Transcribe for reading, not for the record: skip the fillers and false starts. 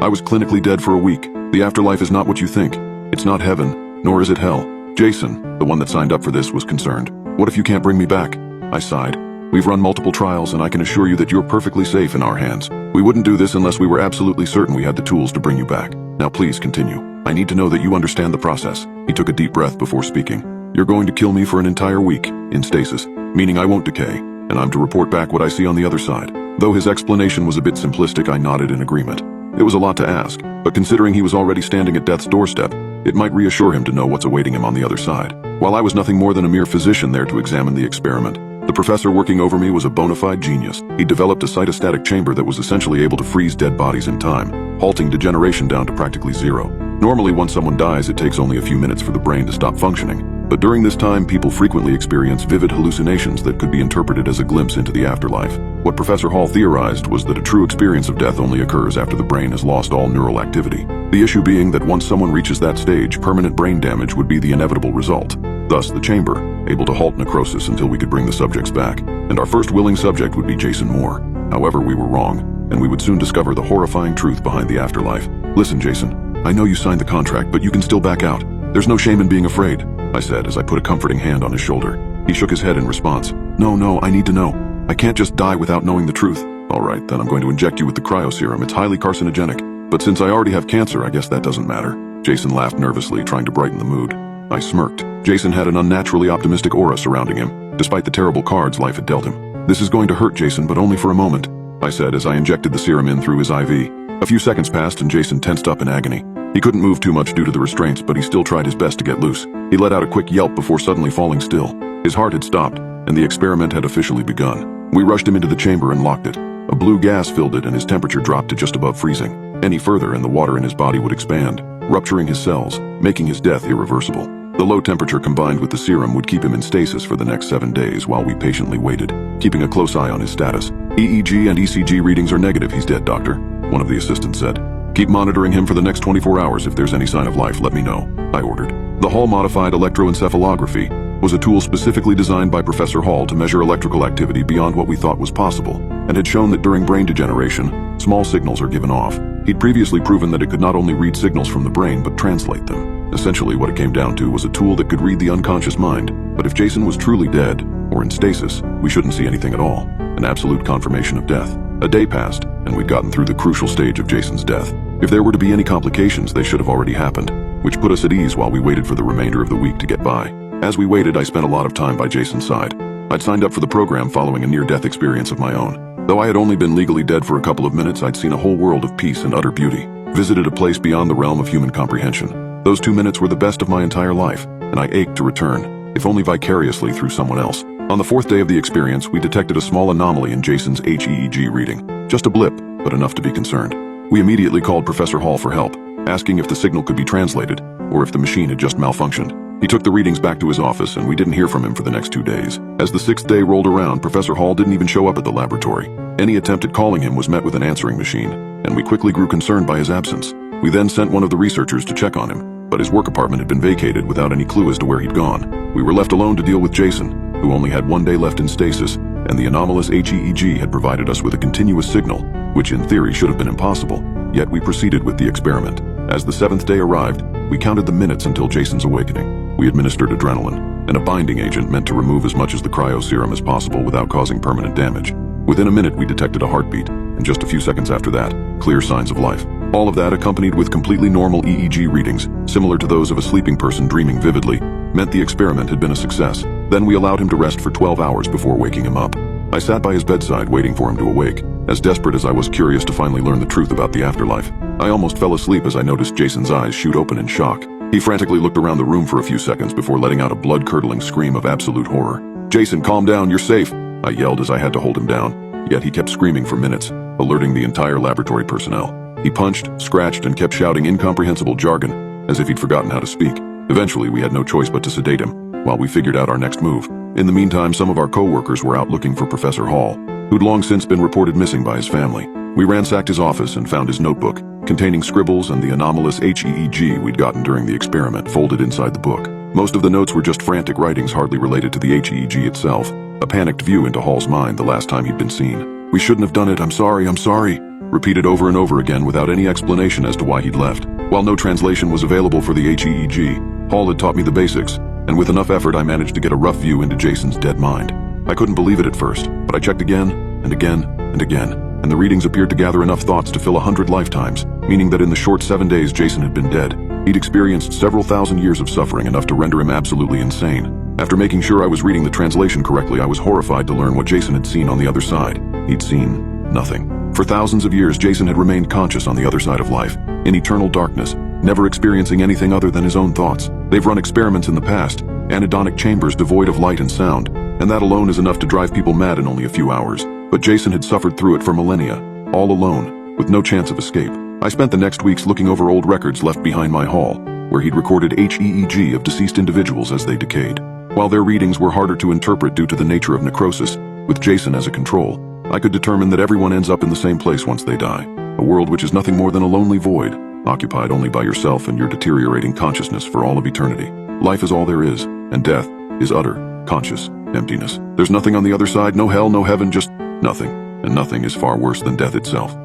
I was clinically dead for a week. The afterlife is not what you think. It's not heaven, nor is it hell. Jason, the one that signed up for this, was concerned. What if you can't bring me back? I sighed. We've run multiple trials, and I can assure you that you're perfectly safe in our hands. We wouldn't do this unless we were absolutely certain we had the tools to bring you back. Now please continue. I need to know that you understand the process. He took a deep breath before speaking. You're going to kill me for an entire week, in stasis, meaning I won't decay, and I'm to report back what I see on the other side. Though his explanation was a bit simplistic, I nodded in agreement. It was a lot to ask, but considering he was already standing at death's doorstep, it might reassure him to know what's awaiting him on the other side. While I was nothing more than a mere physician there to examine the experiment, the professor working over me was a bona fide genius. He developed a cytostatic chamber that was essentially able to freeze dead bodies in time, halting degeneration down to practically zero. Normally, once someone dies, it takes only a few minutes for the brain to stop functioning. But during this time, people frequently experience vivid hallucinations that could be interpreted as a glimpse into the afterlife. What Professor Hall theorized was that a true experience of death only occurs after the brain has lost all neural activity. The issue being that once someone reaches that stage, permanent brain damage would be the inevitable result. Thus, the chamber, able to halt necrosis until we could bring the subjects back. And our first willing subject would be Jason Moore. However, we were wrong, and we would soon discover the horrifying truth behind the afterlife. Listen, Jason, I know you signed the contract, but you can still back out. There's no shame in being afraid, I said as I put a comforting hand on his shoulder. He shook his head in response. No, I need to know. I can't just die without knowing the truth. All right, then I'm going to inject you with the cryo serum. It's highly carcinogenic. But since I already have cancer, I guess that doesn't matter. Jason laughed nervously, trying to brighten the mood. I smirked. Jason had an unnaturally optimistic aura surrounding him, despite the terrible cards life had dealt him. This is going to hurt, Jason, but only for a moment, I said as I injected the serum in through his IV. A few seconds passed and Jason tensed up in agony. He couldn't move too much due to the restraints, but he still tried his best to get loose. He let out a quick yelp before suddenly falling still. His heart had stopped, and the experiment had officially begun. We rushed him into the chamber and locked it. A blue gas filled it and his temperature dropped to just above freezing. Any further and the water in his body would expand, rupturing his cells, making his death irreversible. The low temperature combined with the serum would keep him in stasis for the next 7 days while we patiently waited, keeping a close eye on his status. EEG and ECG readings are negative. He's dead, doctor, one of the assistants said. Keep monitoring him for the next 24 hours. If there's any sign of life, let me know, I ordered. The Hall-modified electroencephalography was a tool specifically designed by Professor Hall to measure electrical activity beyond what we thought was possible, and had shown that during brain degeneration, small signals are given off. He'd previously proven that it could not only read signals from the brain, but translate them. Essentially, what it came down to was a tool that could read the unconscious mind. But if Jason was truly dead, or in stasis, we shouldn't see anything at all. An absolute confirmation of death. A day passed, and we'd gotten through the crucial stage of Jason's death. If there were to be any complications, they should have already happened, which put us at ease while we waited for the remainder of the week to get by. As we waited, I spent a lot of time by Jason's side. I'd signed up for the program following a near-death experience of my own. Though I had only been legally dead for a couple of minutes, I'd seen a whole world of peace and utter beauty, visited a place beyond the realm of human comprehension. Those 2 minutes were the best of my entire life, and I ached to return, if only vicariously through someone else. On the 4th day of the experience, we detected a small anomaly in Jason's HEEG reading. Just a blip, but enough to be concerned. We immediately called Professor Hall for help, asking if the signal could be translated, or if the machine had just malfunctioned. He took the readings back to his office, and we didn't hear from him for the next 2 days. As the 6th day rolled around, Professor Hall didn't even show up at the laboratory. Any attempt at calling him was met with an answering machine, and we quickly grew concerned by his absence. We then sent one of the researchers to check on him, but his work apartment had been vacated without any clue as to where he'd gone. We were left alone to deal with Jason, who only had 1 day left in stasis, and the anomalous HEEG had provided us with a continuous signal, which in theory should have been impossible. Yet we proceeded with the experiment. As the 7th day arrived, we counted the minutes until Jason's awakening. We administered adrenaline, and a binding agent meant to remove as much of the cryo serum as possible without causing permanent damage. Within a minute, we detected a heartbeat, and just a few seconds after that, clear signs of life. All of that, accompanied with completely normal EEG readings, similar to those of a sleeping person dreaming vividly, meant the experiment had been a success. Then we allowed him to rest for 12 hours before waking him up. I sat by his bedside waiting for him to awake, as desperate as I was curious to finally learn the truth about the afterlife. I almost fell asleep as I noticed Jason's eyes shoot open in shock. He frantically looked around the room for a few seconds before letting out a blood-curdling scream of absolute horror. "Jason, calm down, you're safe," I yelled as I had to hold him down. Yet he kept screaming for minutes, alerting the entire laboratory personnel. He punched, scratched, and kept shouting incomprehensible jargon, as if he'd forgotten how to speak. Eventually, we had no choice but to sedate him, while we figured out our next move. In the meantime, some of our co-workers were out looking for Professor Hall, who'd long since been reported missing by his family. We ransacked his office and found his notebook, containing scribbles and the anomalous HEEG we'd gotten during the experiment folded inside the book. Most of the notes were just frantic writings hardly related to the HEEG itself, a panicked view into Hall's mind the last time he'd been seen. We shouldn't have done it. I'm sorry, repeated over and over again without any explanation as to why he'd left. While no translation was available for the HEEG, Paul had taught me the basics, and with enough effort I managed to get a rough view into Jason's dead mind. I couldn't believe it at first, but I checked again, and again, and again, and the readings appeared to gather enough thoughts to fill 100 lifetimes, meaning that in the short 7 days Jason had been dead. He'd experienced several thousand years of suffering, enough to render him absolutely insane. After making sure I was reading the translation correctly, I was horrified to learn what Jason had seen on the other side. He'd seen nothing. For thousands of years, Jason had remained conscious on the other side of life, in eternal darkness, never experiencing anything other than his own thoughts. They've run experiments in the past, anhedonic chambers devoid of light and sound, and that alone is enough to drive people mad in only a few hours. But Jason had suffered through it for millennia, all alone, with no chance of escape. I spent the next weeks looking over old records left behind my hall, where he'd recorded HEEG of deceased individuals as they decayed. While their readings were harder to interpret due to the nature of necrosis, with Jason as a control, I could determine that everyone ends up in the same place once they die, a world which is nothing more than a lonely void, occupied only by yourself and your deteriorating consciousness for all of eternity. Life is all there is, and death is utter, conscious emptiness. There's nothing on the other side, no hell, no heaven, just nothing, and nothing is far worse than death itself.